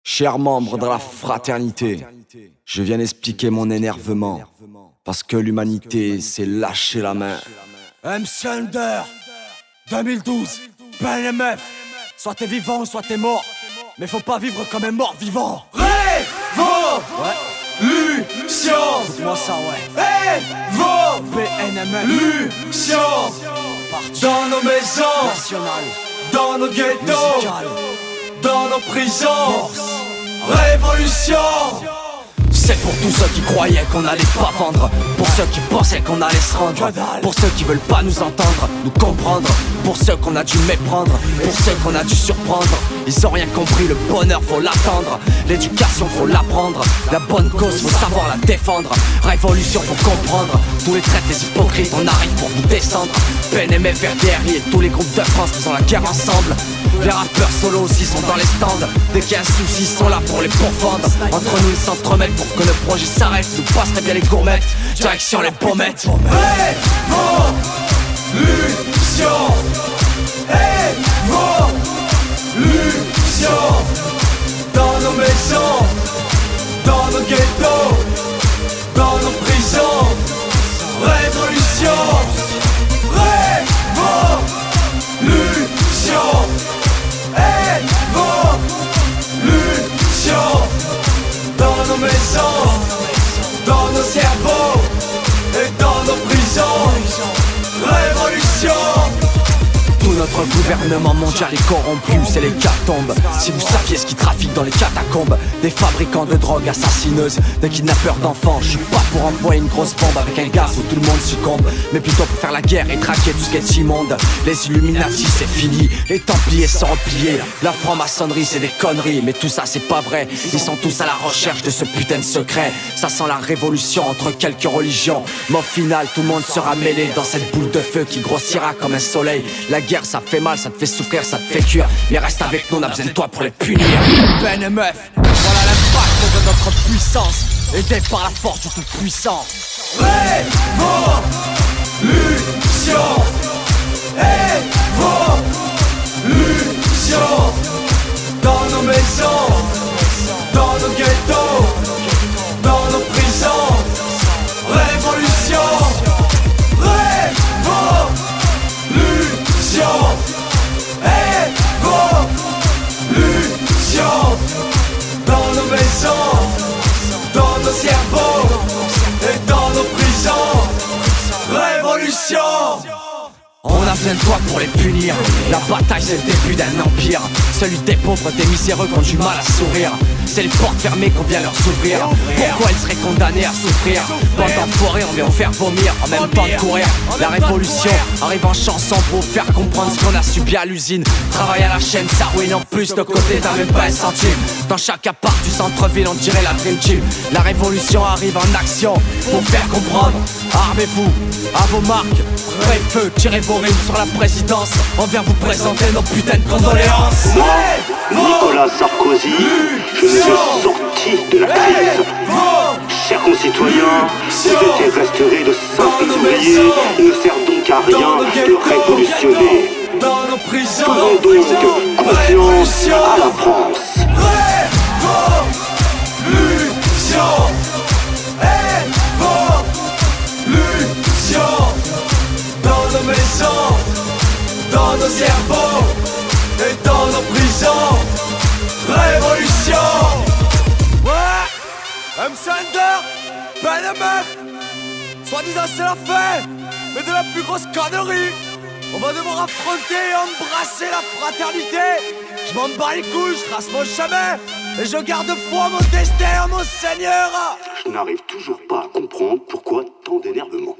Chers membres de la fraternité, je viens expliquer mon énervement, parce que l'humanité s'est lâché la main. MC Under 2012, PNMF. Soit t'es vivant, soit t'es mort, mais faut pas vivre comme un mort vivant. Révolution. Écoute-moi ça, ouais. PNMF. Révolution. Dans nos maisons, National, dans nos ghettos, musical, dans nos prisons. Révolution. C'est pour tous ceux qui croyaient qu'on allait pas vendre, pour ceux qui pensaient qu'on allait se rendre, pour ceux qui veulent pas nous entendre, nous comprendre, pour ceux qu'on a dû méprendre, pour ceux qu'on a dû surprendre. Ils ont rien compris, le bonheur faut l'attendre, l'éducation faut l'apprendre, la bonne cause faut savoir la défendre. Révolution faut comprendre, tous les traites des hypocrites, on arrive pour vous descendre. PNMF, RDRI et tous les groupes de France faisant la guerre ensemble. Les rappeurs solo aussi sont dans les stands, dès qu'il y a un souci ils sont là pour les pourfendre. Entre nous ils s'entremêlent pour que le projet s'arrête, nous passerait bien les gourmettes, direction les pommettes. Révolution. Révolution. Dans nos maisons, dans nos ghettos, dans nos prisons. Révolution. Révolution. Révolution. Dans nos maisons, dans nos cerveaux et dans nos prisons. Révolution. Tout notre gouvernement mondial est corrompu, c'est l'hécatombe. Si vous saviez ce qui trafique dans les catacombes, des fabricants de drogue assassineuses, des kidnappeurs d'enfants. Je suis pas pour envoyer une grosse bombe avec un gaz où tout le monde succombe, mais plutôt pour faire la guerre et traquer tout ce qui est immonde. Les Illuminati c'est fini, les Templiers sont repliés, la franc-maçonnerie c'est des conneries, mais tout ça c'est pas vrai. Ils sont tous à la recherche de ce putain de secret. Ça sent la révolution entre quelques religions, mais au final tout le monde sera mêlé dans cette boule de feu qui grossira comme un soleil. La guerre ça fait mal, ça te fait souffrir, ça te fait cuire, mais reste avec nous, on a besoin de toi pour les punir. PNMF, voilà l'impact de notre puissance, aidé par la force du tout-puissant. Révolution. Révolution. Dans nos maisons, dans nos ghettos, dans nos prisons. Révolution. Révolution. Révolution. Dans nos maisons, dans nos cerveaux et dans nos prisons. Révolution. On a besoin de toi pour les punir. La bataille c'est le début d'un empire, celui des pauvres, des miséreux qui ont du mal à sourire. C'est les portes fermées qu'on vient leur s'ouvrir. Pourquoi ils seraient condamnés à souffrir? Bande d'enfoirés, on vient vous faire vomir en même temps de courir. La révolution arrive en chanson pour vous faire comprendre ce qu'on a subi à l'usine. Travail à la chaîne, ça ruine en plus, de côté t'as même pas un centime. Dans chaque appart du centre-ville on dirait la Dream Team. La révolution arrive en action pour faire comprendre. Armez-vous, à vos marques, prêt feu, tirez vos rimes sur la présidence. On vient vous présenter nos putains de condoléances. Moi, Nicolas Sarkozy, je suis sorti de la crise. Chers concitoyens, vous êtes et resterez de simples ouvriers. Il ne sert donc à rien de révolutionner. Dans nos prisons. Faisons donc confiance à la France. Révolution. Révolution. Dans nos maisons, dans nos cerveaux et dans nos prisons. Révolution. Ouais, MC Under, PNMF. Soi-disant c'est la fin, mais de la plus grosse connerie. On va devoir affronter et embrasser la fraternité. Je m'en bats les couilles, je trace mon chemin et je garde foi en mon destin, en mon Seigneur. Je n'arrive toujours pas à comprendre pourquoi tant d'énervement.